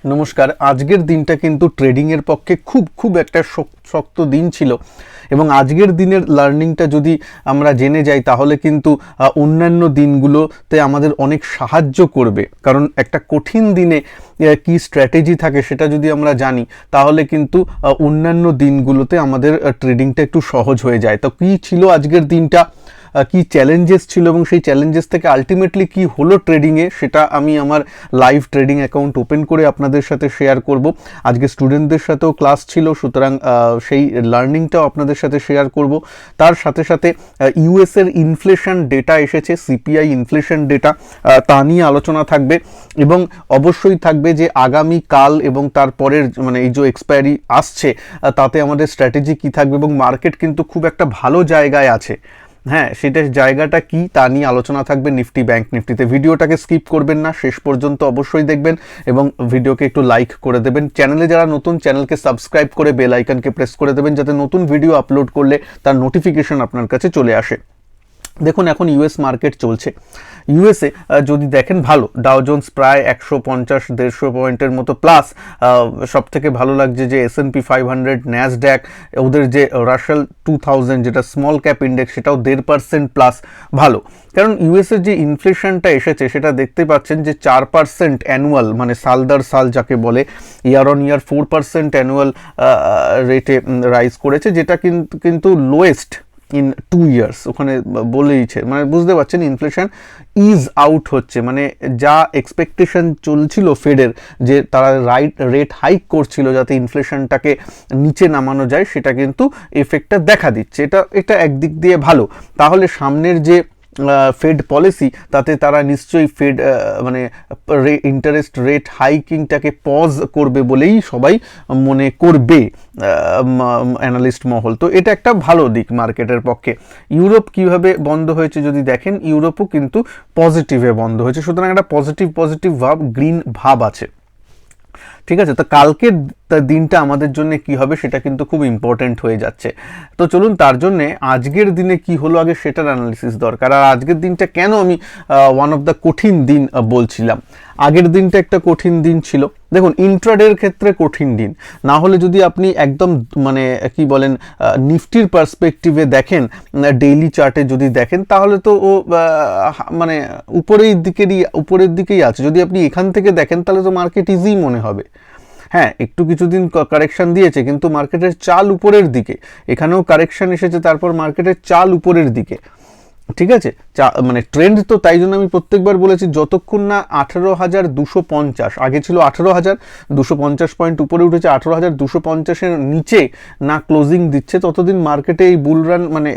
নমস্কার। আজকের দিনটা কিন্তু ট্রেডিংয়ের পক্ষে খুব একটা শক্ত দিন ছিল এবং আজকের দিনের লার্নিংটা যদি আমরা জেনে যাই তাহলে কিন্তু অন্যান্য দিনগুলোতে আমাদের অনেক সাহায্য করবে। কারণ একটা কঠিন দিনে কি স্ট্র্যাটেজি থাকে সেটা যদি আমরা জানি তাহলে কিন্তু অন্যান্য দিনগুলোতে আমাদের ট্রেডিংটা একটু সহজ হয়ে যায়। তো কী ছিল আজকের দিনটা, কি চ্যালেঞ্জেস ছিল এবং সেই চ্যালেঞ্জেস থেকে আলটিমেটলি কি হলো ট্রেডিংয়ে, সেটা আমি আমার লাইভ ট্রেডিং অ্যাকাউন্ট ওপেন করে আপনাদের সাথে শেয়ার করব। আজকে স্টুডেন্টদের সাথেও ক্লাস ছিল, সুতরাং সেই লার্নিংটাও আপনাদের সাথে শেয়ার করব। তার সাথে সাথে ইউএসের ইনফ্লেশন ডেটা এসেছে, সিপিআই ইনফ্লেশন ডেটা, তা নিয়ে আলোচনা থাকবে এবং অবশ্যই থাকবে যে আগামী কাল এবং তারপরের মানে এই যে এক্সপায়ারি আসছে তাতে আমাদের স্ট্র্যাটেজি কী থাকবে এবং মার্কেট কিন্তু খুব একটা ভালো জায়গায় আছে। হ্যাঁ, সেটার জায়গাটা কি তা নিয়ে আলোচনা থাকবে নিফটি ব্যাংক নিফটিতে। ভিডিওটাকে স্কিপ করবেন না, শেষ পর্যন্ত অবশ্যই দেখবেন এবং ভিডিওকে একটু লাইক করে দেবেন। চ্যানেলে যারা নতুন, চ্যানেলকে সাবস্ক্রাইব করে বেল আইকনকে প্রেস করে দেবেন যাতে নতুন ভিডিও আপলোড করলে তার নোটিফিকেশন আপনার কাছে চলে আসে। দেখুন, এখন ইউএস মার্কেট চলছে। ইউএসএ যদি দেখেন ভালো, ডাও জোন্স প্রায় 150-150 পয়েন্টের মতো প্লাস। সব থেকে ভালো লাগছে যে S&P 500, ন্যাসড্যাক, ওদের যে রাসেল 2000 যেটা স্মল ক্যাপ ইন্ডেক্স সেটাও 1.5% প্লাস ভালো। কারণ ইউএসের যে ইনফ্লেশনটা এসেছে সেটা দেখতে পাচ্ছেন যে 4% অ্যানুয়াল, মানে সাল দর সাল যাকে বলে, ইয়ার অন ইয়ার 4% অ্যানুয়াল রেটে রাইজ করেছে, যেটা কিন্তু লোয়েস্ট ইন 2 ইয়ার্স। ওখানে বলেইছে, মানে বুঝতে পারছেন ইনফ্লেশন ইজ আউট হচ্ছে, মানে যা এক্সপেকটেশন চলছিল ফেডের যে তারা রেট হাইক করছিল যাতে ইনফ্লেশনটাকে নিচে নামানো যায়, সেটা কিন্তু এফেক্টটা দেখা দিচ্ছে। এটা একদিক দিয়ে ভালো। তাহলে সামনের যে ফেড পলিসি তাতে তারা নিশ্চয়ই মানে ইন্টারেস্ট রেট হাইকিংটাকে পজ করবে বলেই সবাই মনে করবে অ্যানালিস্ট মহল। তো এটা একটা ভালো দিক মার্কেটের পক্ষে। ইউরোপ কিভাবে বন্ধ হয়েছে যদি দেখেন, ইউরোপও কিন্তু পজিটিভে বন্ধ হয়েছে, সুতরাং একটা পজিটিভ ভাব, গ্রিন ভাব আছে। ঠিক আছে, তো কালকের দিনটা আমাদের জন্য কি হবে সেটা কিন্তু খুব ইম্পর্টেন্ট হয়ে যাচ্ছে। তো চলুন, তার জন্যে আজকের দিনে কি হলো আগে সেটার অ্যানালিসিস দরকার। আর আজকের দিনটা কেন আমি ওয়ান অফ দ্য কঠিন দিন বলছিলাম। আগের দিনটা একটা কঠিন দিন ছিল। দেখুন, ইন্ট্রাডের ক্ষেত্রে কঠিন দিন না হলে যদি আপনি একদম মানে কি বলেন নিফটির পার্সপেক্টিভে দেখেন, ডেইলি চার্টে যদি দেখেন তাহলে তো ও মানে উপরের দিকেই আছে। যদি আপনি এখান থেকে দেখেন তাহলে তো মার্কেট ইজি মনে হবে। হ্যাঁ, একটু কিছুদিন কারেকশন দিয়েছে কিন্তু মার্কেটের চাল উপরের দিকে, এখানেও কারেকশন এসেছে, তারপর মার্কেটের চাল উপরের দিকে। ঠিক আছে, মানে ট্রেন্ড তো, তাই জন্য আমি প্রত্যেকবার বলেছি যতক্ষণ না 18,250, আগে ছিল 18,250 পয়েন্ট উপরে উঠেছে, 18,250-এর নিচে না ক্লোজিং দিচ্ছে ততদিন মার্কেটে এই বুলরান, মানে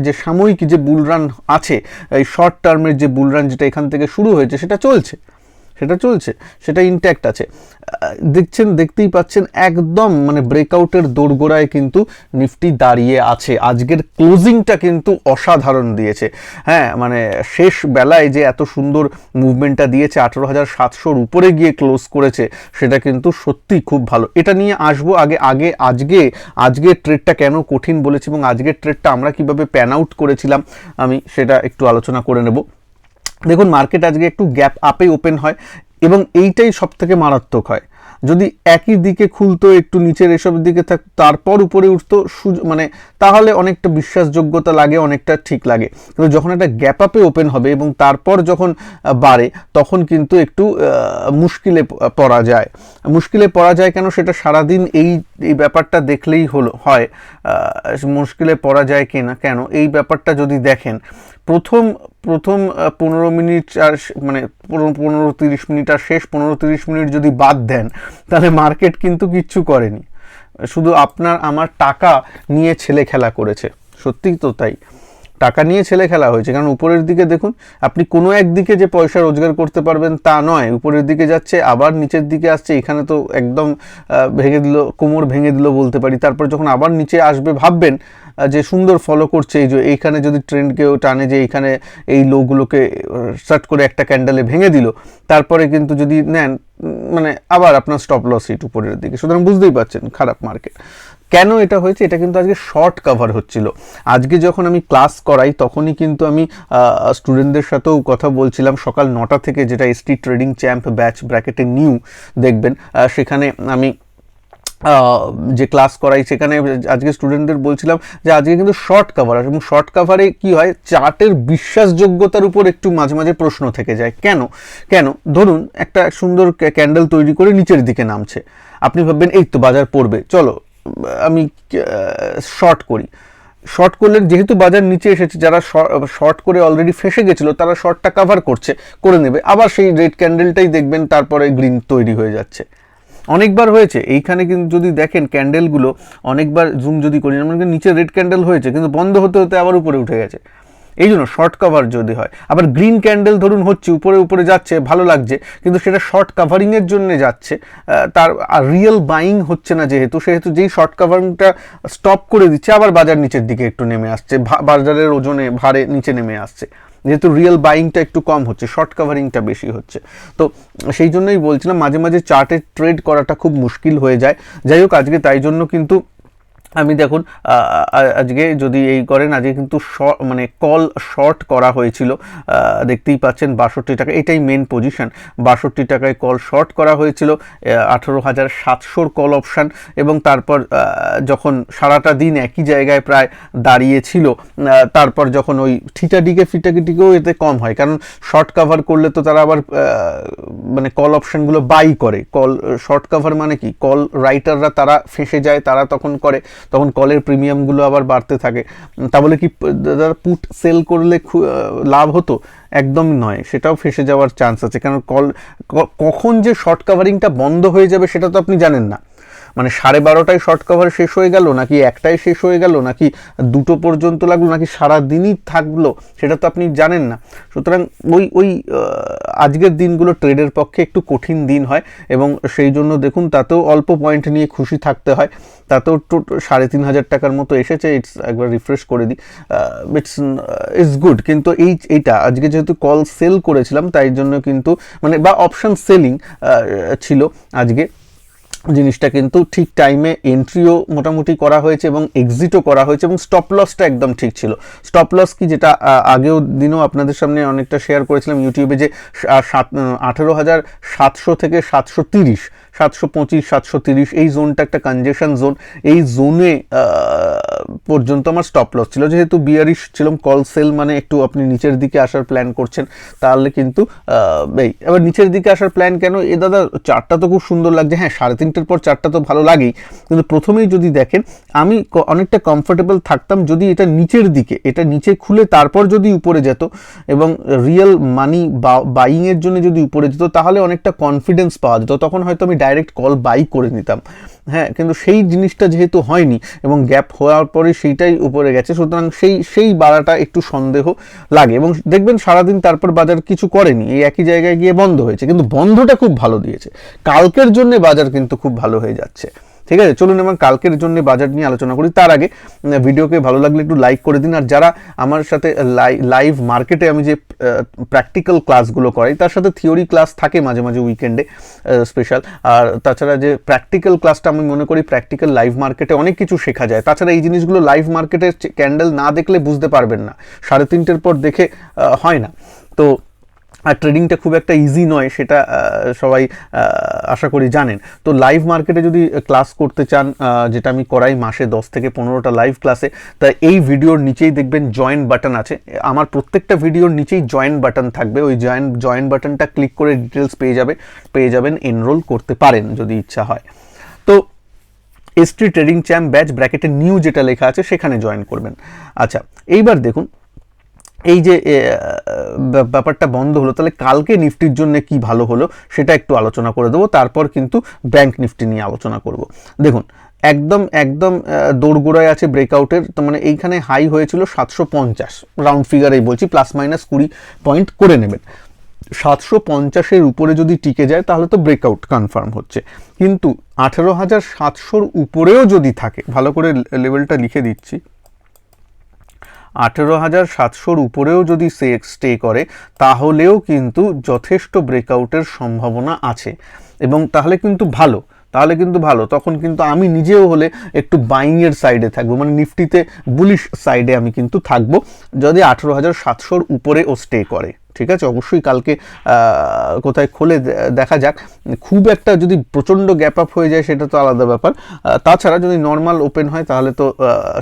যে সাময়িক যে বুলরান আছে, এই শর্ট টার্মের যে বুলরান যেটা এখান থেকে শুরু হয়েছে সেটা চলছে, সেটা ইনট্যাক্ট আছে। দেখতেই পাচ্ছেন একদম মানে ব্রেকআউটের দোরগোড়ায় কিন্তু নিফটি দাঁড়িয়ে আছে। আজকের ক্লোজিংটা কিন্তু অসাধারণ দিয়েছে। হ্যাঁ, মানে শেষ বেলায় যে এত সুন্দর মুভমেন্টটা দিয়েছে, 18,700-র উপরে গিয়ে ক্লোজ করেছে, সেটা কিন্তু সত্যি খুব ভালো। এটা নিয়ে আসবো। আজকে ট্রেডটা কেন কঠিন বলেছি এবং আজকের ট্রেডটা আমরা কিভাবে প্যান আউট করেছিলাম আমি সেটা একটু আলোচনা করে নেব। দেখুন, মার্কেট আজকে একটু গ্যাপ আপে ওপেন হয় এবং এইটাই সব থেকে মারাত্মক হয়। যদি একই দিকে খুলতো, একটু নিচের এসব দিকে থাকতো, তারপর উপরে উঠতো, মানে তাহলে অনেকটা বিশ্বাসযোগ্যতা লাগে, অনেকটা ঠিক লাগে। কিন্তু যখন একটা গ্যাপ আপে ওপেন হবে এবং তারপর যখন বাড়ে তখন কিন্তু একটু মুশকিলে পড়া যায়। কেন, সেটা সারাদিন এই ব্যাপারটা দেখলেই হয়। মুশকিলে পড়া যায় কিনা কেন, এই ব্যাপারটা যদি দেখেন, প্রথম 15 মিনিট আর মানে 15-30 মিনিট আর শেষ 15-30 মিনিট যদি বাদ দেন তাহলে মার্কেট কিন্তু কিচ্ছু করেনি, শুধু আপনার আমার টাকা নিয়ে ছেলে খেলা করেছে। সত্যিই তো তাই, টাকা নিয়ে ছেলে খেলা হয়েছে। কারণ উপরের দিকে দেখুন, আপনি কোনো একদিকে যে পয়সা রোজগার করতে পারবেন তা নয়, উপরের দিকে যাচ্ছে আবার নিচের দিকে আসছে, এখানে তো একদম কোমর ভেঙে দিল বলতে পারি। তারপর যখন আবার নিচে আসবে ভাববেন যে সুন্দর ফলো করছে, এই যে এইখানে যদি ট্রেন্ডকেও টানে যে এইখানে এই লোগুলোকে সার্ট করে একটা ক্যান্ডেলে ভেঙে দিল, তারপরে কিন্তু যদি নেন মানে আবার আপনার স্টপ লস হিট উপরের দিকে। সুতরাং বুঝতেই পারছেন খারাপ মার্কেট। কেন এটা হয়েছে, এটা কিন্তু আজকে শর্ট কভার হচ্ছিল। আজকে যখন আমি ক্লাস করাই তখনই কিন্তু আমি স্টুডেন্টদের সাথেও কথা বলছিলাম সকাল 9টা থেকে, যেটা এসটি ট্রেডিং চ্যাম্প ব্যাচ ব্র্যাকেটে নিউ দেখবেন, সেখানে আমি যে ক্লাস করাই সেখানে আজকে স্টুডেন্টদের বলছিলাম যে আজকে কিন্তু শর্ট কভার, এবং শর্ট কভারে কি হয়, চার্টের বিশ্বাসযোগ্যতার উপর একটু মাঝে মাঝে প্রশ্ন থেকে যায়। কেন ধরুন একটা সুন্দর ক্যান্ডেল তৈরি করে নিচের দিকে নামছে, আপনি ভাববেন এই তো বাজার পড়বে, চলো আমি শর্ট করি। শর্ট করলে যেহেতু বাজার নিচে এসেছে, যারা শর্ট করে অলরেডি ফেসে গেছিলো তারা শর্টটা কভার করে নেবে, আবার সেই রেড ক্যান্ডেলটাই দেখবেন তারপরে গ্রিন তৈরি হয়ে যাচ্ছে। অনেকবার হয়েছে এইখানে, কিন্তু যদি দেখেন ক্যান্ডেলগুলো অনেকবার জুম যদি করি, আমাদের নিচে রেড ক্যান্ডেল হয়েছে কিন্তু বন্ধ হতে হতে আবার উপরে উঠে গেছে। এই জন্য শর্ট কভার যদি হয়, আবার গ্রিন ক্যান্ডেল ধরুন হচ্ছে উপরে উপরে যাচ্ছে, ভালো লাগছে, কিন্তু সেটা শর্ট কাভারিংয়ের জন্য যাচ্ছে, তার রিয়েল বাইং হচ্ছে না, সেহেতু যেই শর্ট কাভারিংটা স্টপ করে দিচ্ছে আবার বাজার নিচের দিকে একটু নেমে আসছে, বাজারের ওজনে ভারে নিচে নেমে আসছে, যেহেতু রিয়েল বাইংটা একটু কম হচ্ছে, শর্ট কাভারিংটা বেশি হচ্ছে। তো সেই জন্যই বলছিলাম মাঝে মাঝে চার্টে ট্রেড করাটা খুব মুশকিল হয়ে যায়। যাই হোক, আজকে তাই জন্য কিন্তু আমি দেখুন আজকে যদি এই করেন, আজকে কিন্তু মানে কল শর্ট করা হয়েছিল, দেখতেই পাচ্ছেন 62 টাকা, এটাই মেন পজিশন, 62 টাকায় কল শর্ট করা হয়েছিল, 18,700 কল অপশান, এবং তারপর যখন সারাটা দিন একই জায়গায় প্রায় দাঁড়িয়েছিল, তারপর যখন ওই ফিটাকিটিকেও এতে কম হয়, কারণ শর্ট কাভার করলে তো তারা আবার মানে কল অপশানগুলো বাই করে। শর্ট কাভার মানে কি, কল রাইটাররা তারা ফেঁসে যায়, তারা তখন কলের প্রিমিয়ামগুলো আবার বাড়তে থাকে। তা বলে কি পুট সেল করলে লাভ হতো? একদমই নয়, সেটাও ফেঁসে যাওয়ার চান্স আছে, কারণ কখন যে শর্ট কাভারিংটা বন্ধ হয়ে যাবে সেটা তো আপনি জানেন না। মানে 12:30টায় শর্ট কভার শেষ হয়ে গেল, নাকি 1টায় শেষ হয়ে গেল, নাকি 2টো পর্যন্ত লাগলো, নাকি সারাদিনই থাকলো, সেটা তো আপনি জানেন না। সুতরাং ওই আজকের দিনগুলো ট্রেডের পক্ষে একটু কঠিন দিন হয়, এবং সেই জন্য দেখুন তাতেও অল্প পয়েন্ট নিয়ে খুশি থাকতে হয়। তাতেও 3,500 টাকার মতো এসেছে। একবার রিফ্রেশ করে দিই, ইটস গুড। কিন্তু এইটা আজকে যেহেতু কল সেল করেছিলাম, তাই জন্য কিন্তু মানে বা অপশন সেলিং ছিল আজকে, জিনিসটা কিন্তু ঠিক টাইমে এন্ট্রিও মোটামুটি করা হয়েছে এবং এক্সিটও করা হয়েছে, এবং স্টপ লসটা একদম ঠিক ছিল। স্টপ লস কি, যেটা আগেও দিনও আপনাদের সামনে অনেকটা শেয়ার করেছিলাম ইউটিউবে, যে 18,700 থেকে 730, 725, 730 এই জোনটা একটা কনজেশন জোন, এই জোনে পর্যন্ত আমার স্টপ লস ছিল। যেহেতু বিয়ারিশ ছিলাম, কল সেল মানে একটু আপনি নিচের দিকে আসার প্ল্যান করছেন, তাহলে কিন্তু এবার নিচের দিকে আসার প্ল্যান কেন, দাদা চারটা তো খুব সুন্দর লাগছে, হ্যাঁ 3:30 পর চারটা তো ভালো লাগেই, কিন্তু প্রথমেই যদি দেখেন আমি অনেকটা কমফোর্টেবল থাকতাম যদি এটা নিচের দিকে, এটা নিচে খুলে তারপর যদি উপরে যেত, এবং রিয়েল মানি বাইংয়ের জন্য যদি উপরে যেত, তাহলে অনেকটা কনফিডেন্স পাওয়া যেত, তখন হয়তো আমি ডাইরেক্ট কল বাই করে নিতাম। হ্যাঁ, কিন্তু সেই জিনিসটা যেহেতু হয়নি এবং গ্যাপ হওয়ার পরে সেইটাই উপরে গেছে, সুতরাং সেই বাড়াটা একটু সন্দেহ লাগে। এবং দেখবেন সারাদিন তারপর বাজার কিছু করেনি, এই একই জায়গায় গিয়ে বন্ধ হয়েছে, কিন্তু বন্ধটা খুব ভালো দিয়েছে। কালকের জন্য বাজার কিন্তু খুব ভালো হয়ে যাচ্ছে। ঠিক আছে, চলুন এবার কালকের জন্য বাজার নিয়ে আলোচনা করি। তার আগে ভিডিওকে ভালো লাগলে একটু লাইক করে দিন, আর যারা আমার সাথে লাইভ মার্কেটে আমি যে প্র্যাকটিক্যাল ক্লাসগুলো করাই, তার সাথে থিওরি ক্লাস থাকে মাঝে মাঝে উইকেন্ডে স্পেশাল, আর তাছাড়া যে প্র্যাকটিক্যাল ক্লাসটা আমি মনে করি প্র্যাকটিক্যাল লাইভ মার্কেটে অনেক কিছু শেখা যায়। তাছাড়া এই জিনিসগুলো লাইভ মার্কেটের ক্যান্ডেল না দেখলে বুঝতে পারবেন না, 3:30 পর দেখে হয় না। তো আর ট্রেডিংটা খুব একটা ইজি নয়, সেটা সবাই আশা করি জানেন। তো লাইভ মার্কেটে যদি ক্লাস করতে চান, যেটা আমি করাই মাসে 10 থেকে 15টা লাইভ ক্লাসে, তা এই ভিডিওর নিচেই দেখবেন জয়েন বাটন আছে। আমার প্রত্যেকটা ভিডিওর নিচেই জয়েন বাটন থাকবে, ওই জয়েন বাটনটা ক্লিক করে ডিটেলস পেয়ে যাবেন, এনরোল করতে পারেন যদি ইচ্ছা হয়। তো এসটি ট্রেডিং চ্যাম্প ব্যাচ ব্র্যাকেটে নিউ যেটা লেখা আছে সেখানে জয়েন করবেন। আচ্ছা, এইবার দেখুন এই যে ব্যাপারটা বন্ধ হলো, তাহলে কালকে নিফটির জন্য কি ভালো হলো সেটা একটু আলোচনা করে দেবো, তারপর কিন্তু ব্যাংক নিফটি নিয়ে আলোচনা করব। দেখুন একদম দোরগোড়ায় আছে ব্রেকআউটের, তো মানে এইখানে হাই হয়েছিল 750, রাউন্ড ফিগারেই বলছি, +- 20 পয়েন্ট করে নেবেন। 750-এর উপরে যদি টিকে যায় তাহলে তো ব্রেকআউট কনফার্ম হচ্ছে, কিন্তু 18,700-র উপরেও যদি থাকে, ভালো করে লেভেলটা লিখে দিচ্ছি, 18,700-র উপরেও যদি স্টে করে, তাহলেও কিন্তু যথেষ্ট ব্রেকআউটের সম্ভাবনা আছে, এবং তাহলে কিন্তু ভালো। তাহলে কিন্তু ভালো, তখন কিন্তু আমি নিজেও হলে একটু বাইংয়ের সাইডে থাকবো, মানে নিফটিতে বুলিশ সাইডে আমি কিন্তু থাকবো যদি 18,700 উপরে ও স্টে করে। ঠিক আছে, অবশ্যই কালকে কোথায় খোলে দেখা যাক। খুব একটা যদি প্রচণ্ড গ্যাপ আপ হয়ে যায় সেটা তো আলাদা ব্যাপার, তাছাড়া যদি নর্মাল ওপেন হয় তাহলে তো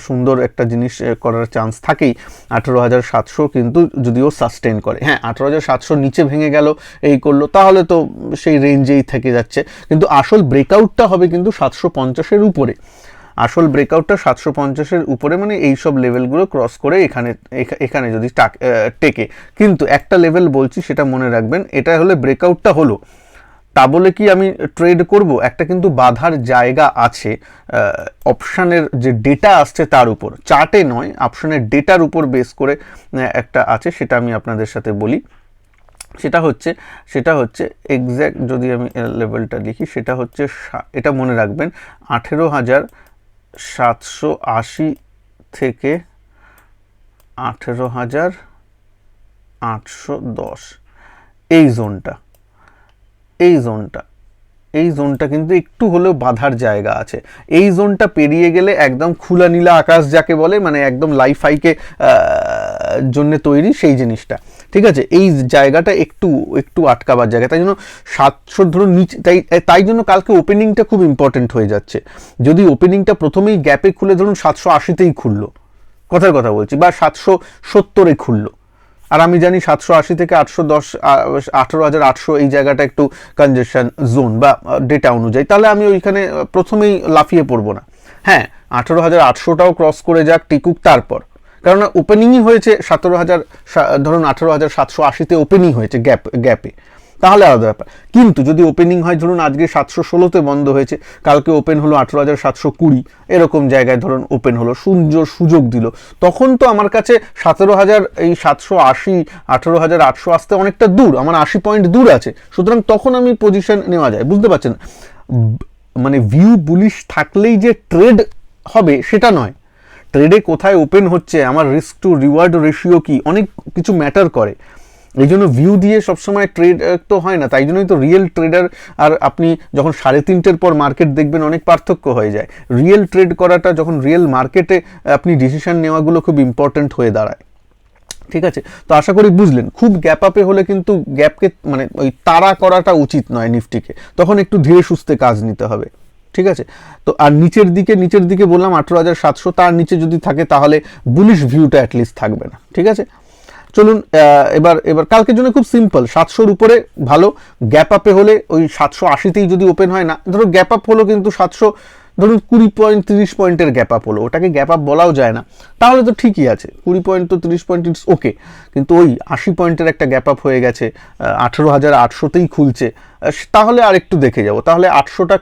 সুন্দর একটা জিনিস করার চান্স থাকেই। 18,700 কিন্তু যদিও সাস্টেন করে, হ্যাঁ 18,700 নিচে ভেঙে গেল এই করলো তাহলে তো সেই রেঞ্জেই থেকে যাচ্ছে, কিন্তু আসল ব্রেকআউটটা হবে কিন্তু 750-এর উপরে। আসল ব্রেকআউটটা 750-এর উপরে, মানে এই সব লেভেলগুলো ক্রস করে এখানে যদি টেকে। কিন্তু একটা লেভেল বলছি সেটা মনে রাখবেন, এটা হলে ব্রেকআউটটা হলো, তা বলে কি আমি ট্রেড করব? একটা কিন্তু বাধার জায়গা আছে অপশানের যে ডেটা আসছে তার উপর, চার্টে নয়, অপশানের ডেটার উপর বেস করে একটা আছে, সেটা আমি আপনাদের সাথে বলি। সেটা হচ্ছে এক্স্যাক্ট যদি আমি লেভেলটা লিখি, সেটা হচ্ছে এটা মনে রাখবেন 18,780 থেকে 18,810, এই জোনটা কিন্তু একটু হলেও বাধার জায়গা আছে। এই জোনটা পেরিয়ে গেলে একদম খোলা নীলা আকাশ যাকে বলে, মানে একদম লাইফ হাইকে জন্য তৈরি সেই জিনিসটা। ঠিক আছে, এই জায়গাটা একটু আটকাবার জায়গা, তাই জন্য 700 ধরুন নিচে, তাই জন্য কালকে ওপেনিংটা খুব ইম্পর্টেন্ট হয়ে যাচ্ছে। যদি ওপেনিংটা প্রথমেই গ্যাপে খুলে ধরুন 780-তেই খুললো, কথার কথা বলছি, বা 770-এ খুললো, আর আমি জানি 780 থেকে 810, 18,800 এই জায়গাটা একটু কনজেশন জোন বা ডেটা অনুযায়ী, তাহলে আমি ওইখানে প্রথমেই লাফিয়ে পড়বো না। হ্যাঁ, 18,800টাও ক্রস করে যাক, টিকুক, তারপর, কারণ ওপেনিংই হয়েছে 17,000, ধরুন 18,780-তে ওপেনিং হয়েছে গ্যাপে, তাহলে আলাদা ব্যাপার। কিন্তু যদি ওপেনিং হয় ধরুন আজকে 716-তে বন্ধ হয়েছে, কালকে ওপেন হলো 18,720, এরকম জায়গায় ধরুন ওপেন হলো, সুযোগ দিল, তখন তো আমার কাছে 17,000 এই 780, 18,800 আসতে অনেকটা দূর, আমার 80 পয়েন্ট দূর আছে, সুতরাং তখন আমি পজিশন নেওয়া যায়, বুঝতে পারছেন? মানে ভিউ বুলিশ থাকলেই যে ট্রেড হবে সেটা নয়, ট্রেডে কোথায় ওপেন হচ্ছে, আমার রিস্ক টু রিওয়ার্ড রেশিও কি, অনেক কিছু ম্যাটার করে। এই জন্য ভিউ দিয়ে সবসময় ট্রেড তো হয় না, তাই জন্যই তো রিয়েল ট্রেডার আর আপনি যখন 3:30-এর পর মার্কেট দেখবেন অনেক পার্থক্য হয়ে যায়। রিয়েল ট্রেড করাটা যখন রিয়েল মার্কেটে আপনি ডিসিশন নেওয়াগুলো খুব ইম্পর্ট্যান্ট হয়ে দাঁড়ায়। ঠিক আছে, তো আশা করি বুঝলেন। খুব গ্যাপ আপে হলে কিন্তু গ্যাপকে মানে ওই তাড়া করাটা উচিত নয় নিফটিকে, তখন একটু ধীরে সুস্থে কাজ নিতে হবে। ঠিক আছে, তো আর নিচের দিকে বললাম 18,700, তার নিচে যদি থাকে তাহলে বুলিশ ভিউটা অ্যাটলিস্ট থাকবে না। ঠিক আছে, চলুন এবার কালকের জন্য খুব সিম্পল, 700-র উপরে ভালো, গ্যাপ আপে হলে ওই 780-তেই যদি ওপেন হয় না, ধরো গ্যাপ আপ হলো কিন্তু 700, ধরুন 20 পয়েন্ট 30 পয়েন্টের গ্যাপ আপ হলো, ওটাকে গ্যাপ আপ বলাও যায় না, তাহলে তো ঠিকই আছে, 20 পয়েন্ট তো 30 পয়েন্ট ইটস ওকে। কিন্তু ওই 80 পয়েন্টের একটা গ্যাপ আপ হয়ে গেছে, 18,800-তেই খুলছে, তাহলে আর একটু দেখে যাব, তাহলে 800টা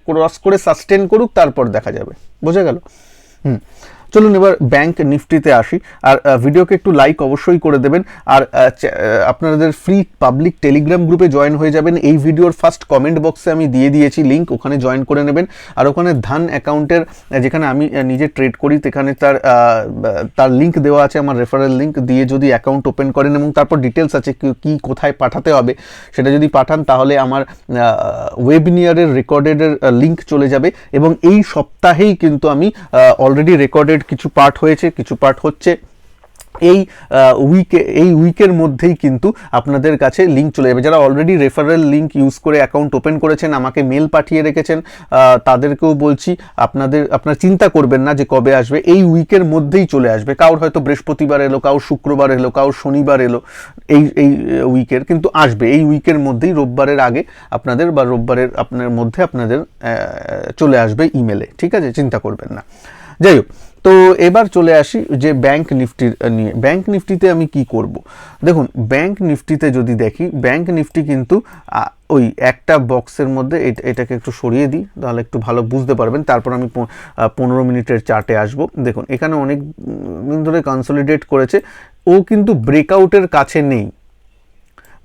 ক্রস করে সাস্টেন করুক, তারপর দেখা যাবে। বোঝা গেল? চলুন এবার ব্যাংক নিফটিতে আসি, আর ভিডিওকে একটু লাইক অবশ্যই করে দেবেন, আর আপনাদের ফ্রি পাবলিক টেলিগ্রাম গ্রুপে জয়েন হয়ে যাবেন। এই ভিডিওর ফার্স্ট কমেন্ট বক্সে আমি দিয়ে দিয়েছি লিঙ্ক, ওখানে জয়েন করে নেবেন। আর ওখানে ধান অ্যাকাউন্টের, যেখানে আমি নিজে ট্রেড করি, সেখানে তার লিঙ্ক দেওয়া আছে, আমার রেফারেল লিঙ্ক দিয়ে যদি অ্যাকাউন্ট ওপেন করেন এবং তারপর ডিটেলস আছে কি কোথায় পাঠাতে হবে, সেটা যদি পাঠান তাহলে আমার ওয়েবিনিয়ারের রেকর্ডেডের লিঙ্ক চলে যাবে। এবং এই সপ্তাহেই কিন্তু আমি অলরেডি রেকর্ডেড কিছু পার্ট হয়েছে, কিছু পার্ট হচ্ছে, এই উইকের মধ্যেই কিন্তু আপনাদের কাছে লিঙ্ক চলে যাবে। যারা অলরেডি রেফারেল লিঙ্ক ইউজ করে অ্যাকাউন্ট ওপেন করেছেন, আমাকে মেল পাঠিয়ে রেখেছেন, তাদেরকেও বলছি আপনারা চিন্তা করবেন না যে কবে আসবে, এই উইকের মধ্যেই চলে আসবে। কারোর হয়তো বৃহস্পতিবার এলো, কারোর শুক্রবার এলো, কারোর শনিবার এলো, এই উইকের কিন্তু আসবে, এই উইকের মধ্যেই রোববারের আগে আপনাদের, বা রোববারের মধ্যে আপনাদের চলে আসবে ইমেলে। ঠিক আছে, চিন্তা করবেন না। যাই হোক, তো এবার চলে আসি যে ব্যাংক নিফটির নিয়ে। ব্যাংক নিফটিতে আমি কি করব? দেখুন, ব্যাংক নিফটিতে যদি দেখি, ব্যাংক নিফটি কিন্তু ওই একটা বক্সের মধ্যে, এটাকে একটু সরিয়ে দিই তাহলে একটু ভালো বুঝতে পারবেন, তারপর আমি 15 মিনিটের চার্টে আসব। দেখুন, এখানে অনেক দিন ধরে কনসলিডেট করেছে, ও কিন্তু ব্রেকআউটের কাছে নেই।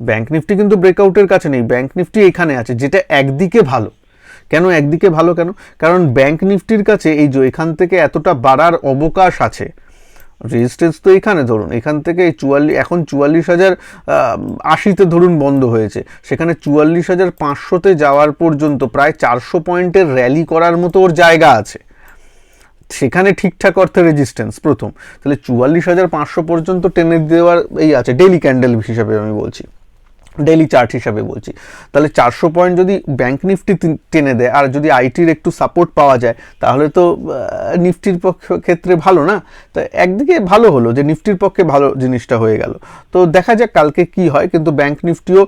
ব্যাংক নিফটি কিন্তু ব্রেকআউটের কাছে নেই, ব্যাংক নিফটি এখানে আছে, যেটা একদিকে ভালো। কেন একদিকে ভালো? কারণ ব্যাংক নিফটির কাছে এই যে এখান থেকে এতটা বাড়ার অবকাশ আছে, রেজিস্ট্যান্স তো এখানে ধরুন, এখান থেকে 44, এখন 44,080-তে ধরুন বন্ধ হয়েছে, সেখানে 44,500-তে যাওয়ার পর্যন্ত প্রায় 400 পয়েন্টের র্যালি করার মতো ওর জায়গা আছে, সেখানে ঠিকঠাক অর্থে রেজিস্ট্যান্স প্রথম। তাহলে 44,500 পর্যন্ত টেনে দেওয়ার এই আছে, ডেইলি ক্যান্ডেল হিসাবে আমি বলছি, ডেইলি চার্ট হিসাবে বলছি। তাহলে 400 পয়েন্ট যদি ব্যাংক নিফটি টেনে দেয়, আর যদি আইটির একটু সাপোর্ট পাওয়া যায়, তাহলে তো নিফটির ক্ষেত্রে ভালো না? তো একদিকে ভালো হলো যে নিফটির পক্ষে ভালো জিনিসটা হয়ে গেল। তো দেখা যাক কালকে কি হয়, কিন্তু ব্যাংক নিফটিও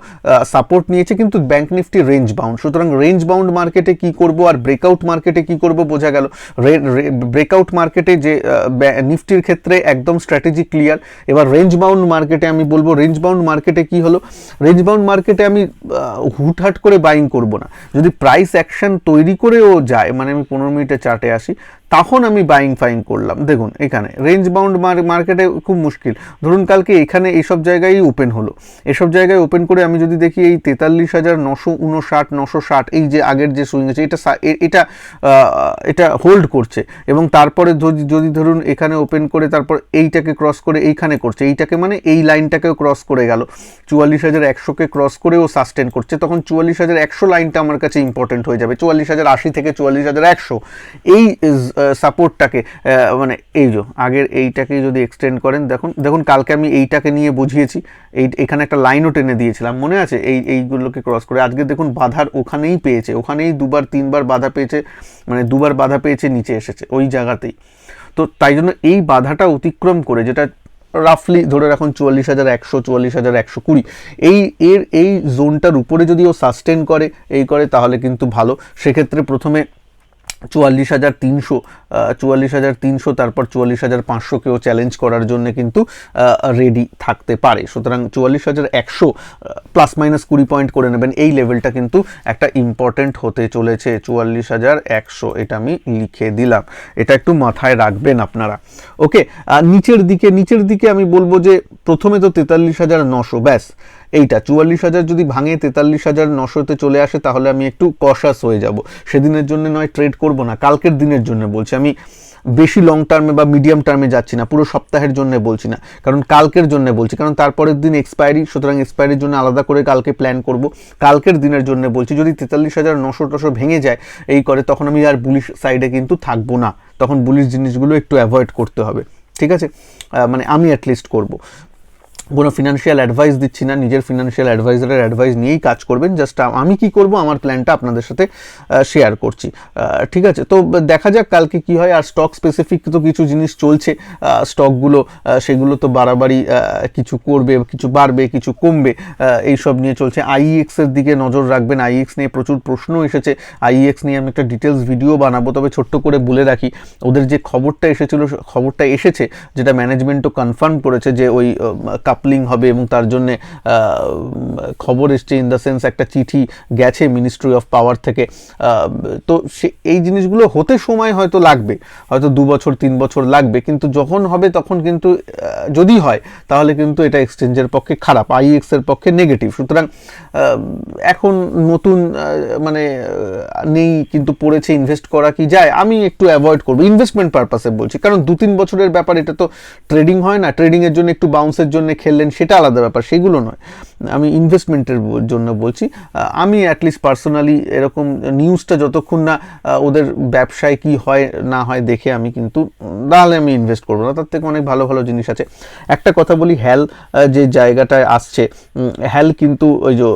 সাপোর্ট নিয়েছে, কিন্তু ব্যাংক নিফটি রেঞ্জ বাউন্ড, সুতরাং রেঞ্জ বাউন্ড মার্কেটে কি করব আর ব্রেকআউট মার্কেটে কি করব বোঝা গেল। ব্রেকআউট মার্কেটে যে নিফটির ক্ষেত্রে একদম স্ট্র্যাটেজি ক্লিয়ার। এবার রেঞ্জ বাউন্ড মার্কেটে আমি বলবো, রেঞ্জ বাউন্ড মার্কেটে কি হলো, রেঞ্জ বাউন্ড মার্কেটে আমি হুটহাট করে বাইং করব না, যদি প্রাইস অ্যাকশন তৈরি করেও যায়, মানে আমি 15 মিনিটের চার্টে আসি, তখন আমি বাইং ফাইং করলাম। দেখুন এখানে রেঞ্জ বাউন্ড মার্কেটে খুব মুশকিল, ধরুন কালকে এখানে এইসব জায়গায় ওপেন হলো, এসব জায়গায় ওপেন করে আমি যদি দেখি এই 43,959, 960, এই যে আগের যে সুইং আছে এটা এটা হোল্ড করছে, এবং তারপরে যদি ধরুন এখানে ওপেন করে তারপর এইটাকে ক্রস করে এইখানে করছে, এইটাকে মানে এই লাইনটাকেও ক্রস করে গেল, 44,100-কে ক্রস করেও সাস্টেন করছে, তখন 44,100 লাইনটা আমার কাছে ইম্পর্টেন্ট হয়ে যাবে। 44,080 থেকে 44,100 এই সাপোর্টটাকে, মানে এই যে আগের এইটাকে যদি এক্সটেন্ড করেন, দেখুন কালকে আমি এইটাকে নিয়ে বুঝিয়েছি, এখানে একটা লাইনও টেনে দিয়েছিলাম মনে আছে, এইগুলোকে ক্রস করে, আজকে দেখুন বাধার ওখানেই পেয়েছে, ওখানেই 2-3 বাধা পেয়েছে, মানে 2 বাধা পেয়েছে, নিচে এসেছে ওই জায়গাতেই। তো তাই জন্য এই বাধাটা অতিক্রম করে, যেটা রাফলি ধরে রাখুন 44,100, 44,120, এই জোনটার উপরে যদি ও সাস্টেন করে তাহলে কিন্তু ভালো। সেক্ষেত্রে প্রথমে 44,300, তারপর 44,500-কেও চ্যালেঞ্জ করার জন্য কিন্তু রেডি থাকতে পারে। সুতরাং 44,100 প্লাস মাইনাস 20 পয়েন্ট করে নেবেন, এই লেভেলটা কিন্তু একটা ইম্পর্টেন্ট হতে চলেছে। 44,100 এটা আমি লিখে দিলাম, এটা একটু মাথায় রাখবেন আপনারা। ওকে, নিচের দিকে আমি বলবো যে প্রথমে তো 43,900, ব্যাস এইটা 44,000 যদি ভাঙে 43,900-তে চলে আসে, তাহলে আমি একটু কশাস হয়ে যাব। সেদিনের জন্য নয় ট্রেড করব না, কালকের দিনের জন্য বলছি, আমি বেশি লং টার্মে বা মিডিয়াম টার্মে যাচ্ছি না, পুরো সপ্তাহের জন্য বলছি না, কারণ কালকের জন্য বলছি, কারণ তারপরের দিন এক্সপায়ারি, সুতরাং এক্সপায়ারির জন্য আলাদা করে কালকে প্ল্যান করব। কালকের দিনের জন্য বলছি, যদি 43,900 ভেঙে যায় এই করে, তখন আমি আর বুলিশ সাইডে কিন্তু থাকবো না, তখন বুলিশ জিনিসগুলো একটু অ্যাভয়েড করতে হবে, ঠিক আছে? মানে আমি অ্যাটলিস্ট করব। কোনো ফিনান্সিয়াল অ্যাডভাইস দিচ্ছি না, নিজের ফিনান্সিয়াল অ্যাডভাইজারের অ্যাডভাইস নিয়েই কাজ করবেন। জাস্ট আমি কি করব, আমার প্ল্যানটা আপনাদের সাথে শেয়ার করছি, ঠিক আছে? তো দেখা যাক কালকে কি হয়। আর স্টক স্পেসিফিক তো কিছু জিনিস চলছে, স্টকগুলো সেগুলো তো বাড়াবাড়ি কিছু করবে, কিছু বাড়বে, কিছু কমবে, এইসব নিয়ে চলছে। আইইএক্সের দিকে নজর রাখবেন, আইইএক্স নিয়ে প্রচুর প্রশ্ন এসেছে, আইইএক্স নিয়ে আমি একটা ডিটেলস ভিডিও বানাবো, তবে ছোট্ট করে বলে রাখি, ওদের যে খবরটা এসেছে, যেটা ম্যানেজমেন্টও কনফার্ম করেছে, যে ওই কাপলিং হবে, এবং তার জন্য খবর এসছে, ইন দ্য সেন্স একটা চিঠি গেছে মিনিস্ট্রি অফ পাওয়ার থেকে। তো এই জিনিসগুলো হতে সময় হয়তো লাগবে, হয়তো 2 বছর 3 বছর লাগবে, কিন্তু যখন হবে তখন কিন্তু যদি হয় তাহলে কিন্তু এটা এক্সচেঞ্জের পক্ষে খারাপ, আইএক্স এর পক্ষে নেগেটিভ। সুতরাং এখন নতুন মানে নেই, কিন্তু পড়েছে, ইনভেস্ট করা কি যায়, আমি একটু অ্যাভয়েড করবো ইনভেস্টমেন্ট পারপাসে বলছি, কারণ 2-3 বছরের ব্যাপার, এটা তো ট্রেডিং হয় না, ট্রেডিংয়ের জন্য একটু বাউন্সের জন্য খেললেন সেটা আলাদা ব্যাপার, সেগুলো নয়, আমি ইনভেস্টমেন্টের জন্য বলছি। আমি অ্যাটলিস্ট পার্সোনালি এরকম নিউজটা যতক্ষণ না ওদের ব্যবসায় কি হয় না হয় দেখে আমি কিন্তু, তাহলে আমি ইনভেস্ট করবো না, তার থেকে অনেক ভালো ভালো জিনিস আছে। একটা কথা বলি, হ্যাল যে জায়গাটায় আসছে, হ্যাল কিন্তু ওই যে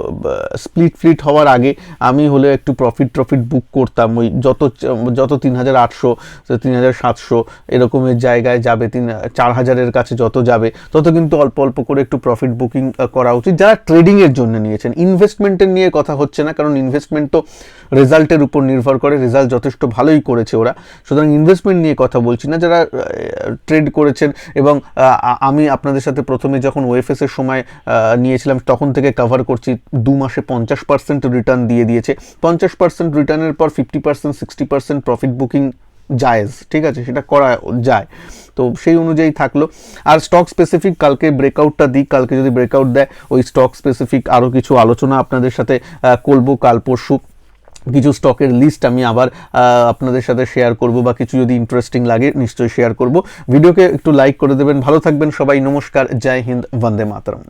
স্প্লিট হওয়ার আগে আমি হলে একটু প্রফিট বুক করতাম, ওই যত 3,800 3,700 এরকমের জায়গায় যাবে, 4,000-এর কাছে যত যাবে, তত কিন্তু অল্প অল্প করে একটু প্রফিট বুকিং করা উচিত, যারা ট্রেডিংয়ের জন্য নিয়েছেন। ইনভেস্টমেন্টের নিয়ে কথা হচ্ছে না, কারণ ইনভেস্টমেন্ট তো রেজাল্টের উপর নির্ভর করে, রেজাল্ট যথেষ্ট ভালোই করেছে ওরা, সুতরাং ইনভেস্টমেন্ট নিয়ে কথা বলছি না, যারা ট্রেড করেছেন। এবং আমি আপনাদের সাথে প্রথমে যখন ওএফএস এর সময় নিয়েছিলাম, তখন থেকে কভার করছি, 2 মাসে 50% রিটার্ন দিয়ে দিয়েছে। 50% রিটার্নের পর 50% 60% প্রফিট বুকিং জায়েজ, ঠিক আছে, সেটা করা যায়, তো সেই অনুযায়ী থাকলো। আর স্টক স্পেসিফিক কালকে ব্রেকআউটটা দিই, কালকে যদি ব্রেকআউট দেয়, ওই স্টক স্পেসিফিক আরও কিছু আলোচনা আপনাদের সাথে করবো কাল পরশু। কিছু স্টকের লিস্ট আমি আবার আপনাদের সাথে শেয়ার করব, বা কিছু যদি ইন্টারেস্টিং লাগে নিশ্চয়ই শেয়ার করব। ভিডিওকে একটু লাইক করে দেবেন। ভালো থাকবেন সবাই, নমস্কার, জয় হিন্দ, বন্দে মাতরম।